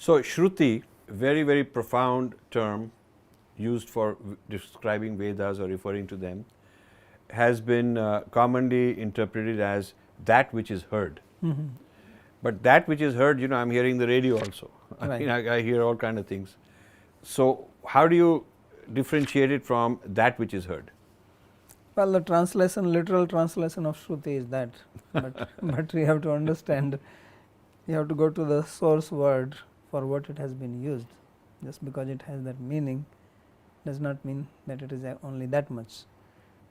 So Shruti, very, very profound term used for describing Vedas or referring to them, has been commonly interpreted as that which is heard. But that which is heard, I'm hearing the radio also. Right. I hear all kind of things. So how do you differentiate it from that which is heard? Well, the translation, literal translation of Shruti is that, but we have to understand, you have to go to the source word for what it has been used. Just because it has that meaning does not mean that it is only that much.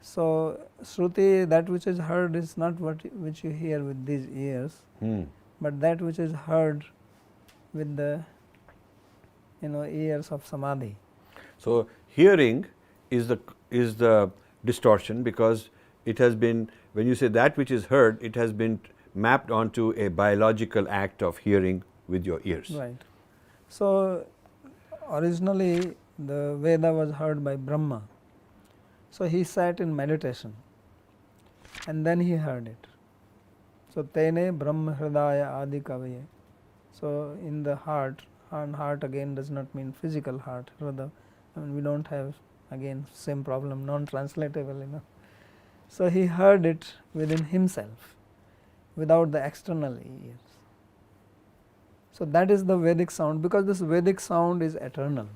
So Shruti, that which is heard, is not which you hear with these ears, but that which is heard with the ears of samadhi. So hearing is the distortion, because it has been, when you say that which is heard, it has been mapped onto a biological act of hearing with your ears. Right. So originally the Veda was heard by Brahma. So he sat in meditation and then he heard it. So tene Brahma Hridaya Adi Kavaye. So in the heart, and heart again does not mean physical heart, Hrida. We don't have again same problem, non-translatable. So he heard it within himself, without the external ears. So that is the Vedic sound, because this Vedic sound is eternal.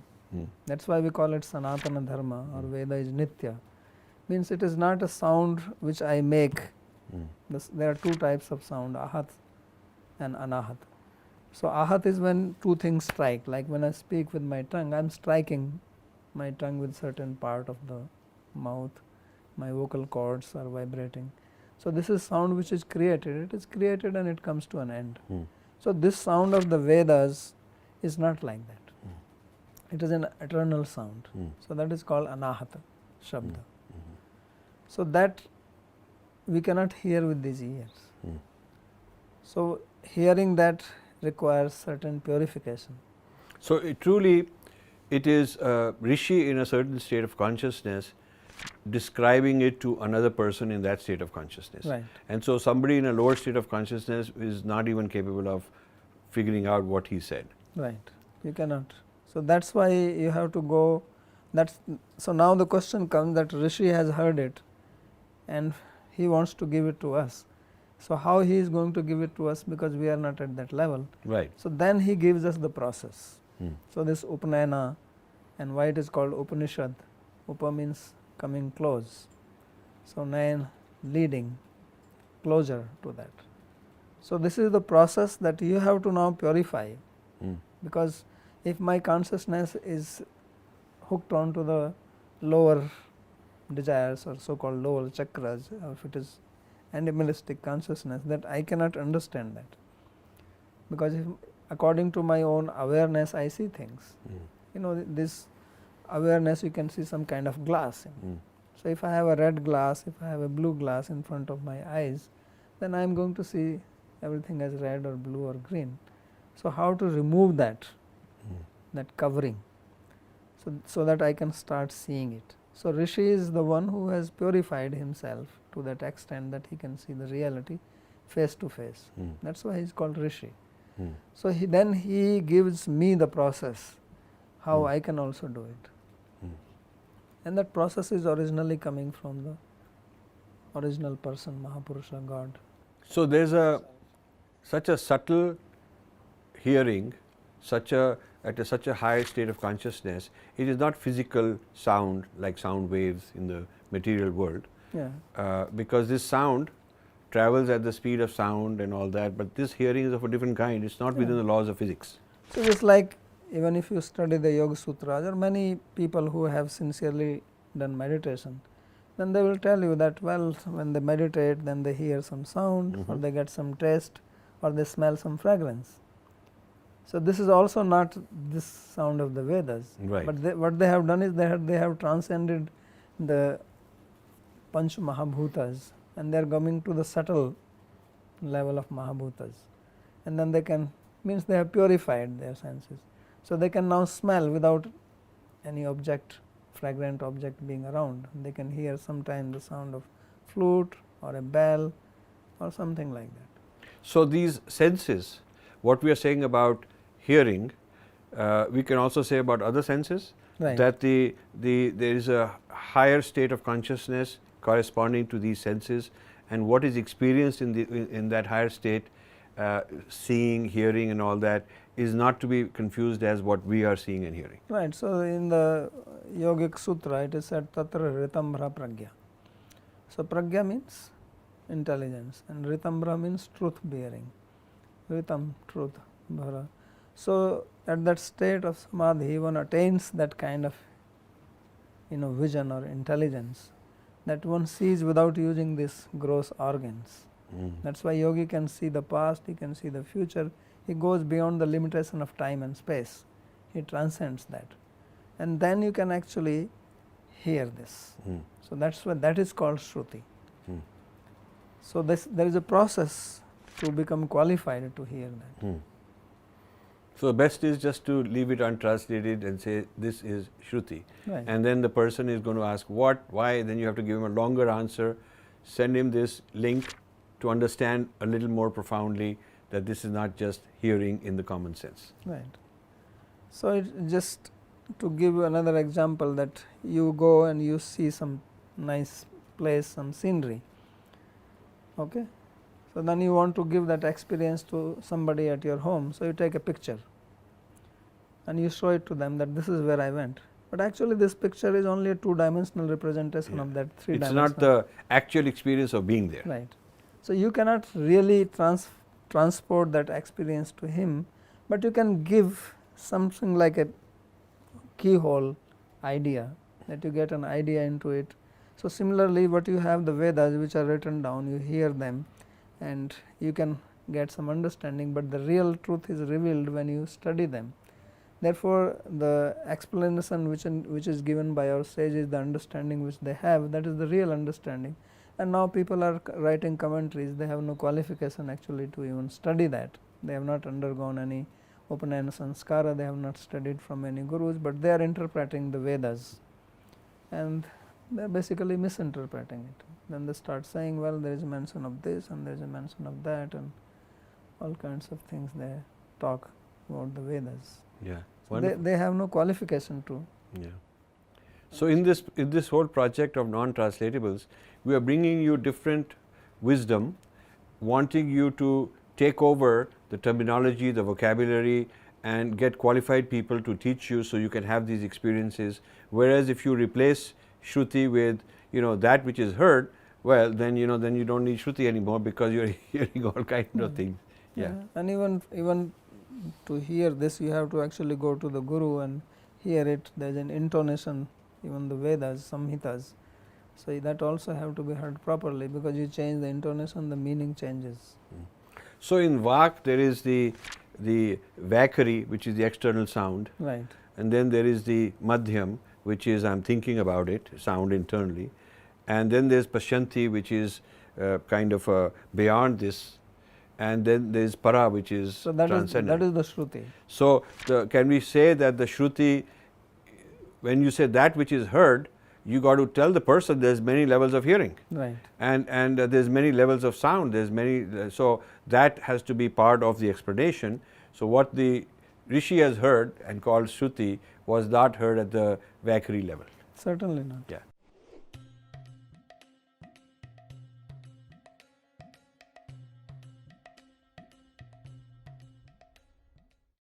That's why we call it Sanatana Dharma, or Veda is Nitya. Means it is not a sound which I make. There are two types of sound, Ahat and Anahat. So Ahat is when two things strike, like when I speak with my tongue, I am striking my tongue with certain part of the mouth, my vocal cords are vibrating. So this is sound which is created, it is created and it comes to an end. So this sound of the Vedas is not like that. It is an eternal sound. So that is called Anahata Shabda. So that we cannot hear with these ears. So hearing that requires certain purification. So it is a rishi in a certain state of consciousness describing it to another person in that state of consciousness. Right. And so somebody in a lower state of consciousness is not even capable of figuring out what he said. Right. You cannot. So that's why you have to go. So now the question comes that Rishi has heard it and he wants to give it to us. So how he is going to give it to us, because we are not at that level. Right. So then he gives us the process. So this Upanayana, and why it is called Upanishad. Upa means coming close. So Nayan, leading, closer to that. So this is the process that you have to now purify, because if my consciousness is hooked onto the lower desires or so called lower chakras, or if it is animalistic consciousness, that I cannot understand that, because if according to my own awareness I see things. This awareness, you can see some kind of glass. So if I have a red glass, if I have a blue glass in front of my eyes, then I am going to see everything as red or blue or green. So how to remove that covering, so that I can start seeing it. So Rishi is the one who has purified himself to that extent that he can see the reality face to face. That's why he is called Rishi. So then he gives me the process, how I can also do it. And that process is originally coming from the original person, Mahapurusha, God. So there's such a subtle hearing, at such a high state of consciousness. It is not physical sound like sound waves in the material world. Because this sound travels at the speed of sound and all that, but this hearing is of a different kind. It's not within the laws of physics. So just like even if you study the Yoga Sutras, there are many people who have sincerely done meditation, then they will tell you that, well, when they meditate, then they hear some sound, or they get some taste, or they smell some fragrance. So this is also not this sound of the Vedas. Right. But what they have done is they have transcended the Panch Mahabhutas, and they are coming to the subtle level of Mahabhutas, and then they can, means they have purified their senses. So they can now smell without any object, fragrant object being around. They can hear sometimes the sound of flute or a bell or something like that. So these senses, what we are saying about hearing, We can also say about other senses, Right. that there is a higher state of consciousness corresponding to these senses, and what is experienced in that higher state, seeing, hearing and all that, is not to be confused as what we are seeing and hearing. Right. So, in the yogic sutra it is said tatra ritambhra pragya. So, pragya means intelligence and ritambhra means truth bearing, ritam truth, bhara. So, at that state of samadhi one attains that kind of vision or intelligence that one sees without using these gross organs. That is why yogi can see the past, he can see the future, he goes beyond the limitation of time and space, he transcends that, and then you can actually hear this. So, that is why that is called Shruti. So, there is a process to become qualified to hear that. So, best is just to leave it untranslated and say this is Shruti. Right. And then the person is going to ask what, why, then you have to give him a longer answer, send him this link to understand a little more profoundly that this is not just hearing in the common sense. Right. So, it just to give another example, that you go and you see some nice place, some scenery, okay. So, then you want to give that experience to somebody at your home. So, you take a picture and you show it to them that this is where I went, but actually this picture is only a two-dimensional representation of that three-dimensional. It's not the actual experience of being there. Right. So, you cannot really transport that experience to him, but you can give something like a keyhole idea, that you get an idea into it. So, similarly what you have the Vedas which are written down, you hear them and you can get some understanding, but the real truth is revealed when you study them. Therefore, the explanation which is given by our sages, the understanding which they have, that is the real understanding. And now people are writing commentaries, they have no qualification actually to even study that. They have not undergone any Upanayana sanskara, they have not studied from any gurus, but they are interpreting the Vedas and they are basically misinterpreting it. Then they start saying, well, there is a mention of this and there is a mention of that, and all kinds of things they talk about the Vedas. Yeah. So they have no qualification to. Yeah. So, in this whole project of non-translatables, we are bringing you different wisdom, wanting you to take over the terminology, the vocabulary, and get qualified people to teach you so you can have these experiences. Whereas, if you replace Shruti with that which is heard, well, then you don't need Shruti anymore, because you are hearing all kinds of things. Yeah. And even to hear this, you have to actually go to the guru and hear it. There is an intonation, even the Vedas, Samhitas. So, that also have to be heard properly, because you change the intonation, the meaning changes. So, in Vak there is the Vaikari, which is the external sound, Right. and then there is the Madhyam, which is I am thinking about it, sound internally, and then there is Pashyanti, which is kind of beyond this, and then there is Para, which is transcendent. That is the Shruti. So, can we say that the Shruti, when you say that which is heard, you got to tell the person there is many levels of hearing, Right. and there is many levels of sound, there is many, so that has to be part of the explanation. So, what the Rishi has heard and called Shruti was not heard at the Vaikari level. Certainly not. Yeah.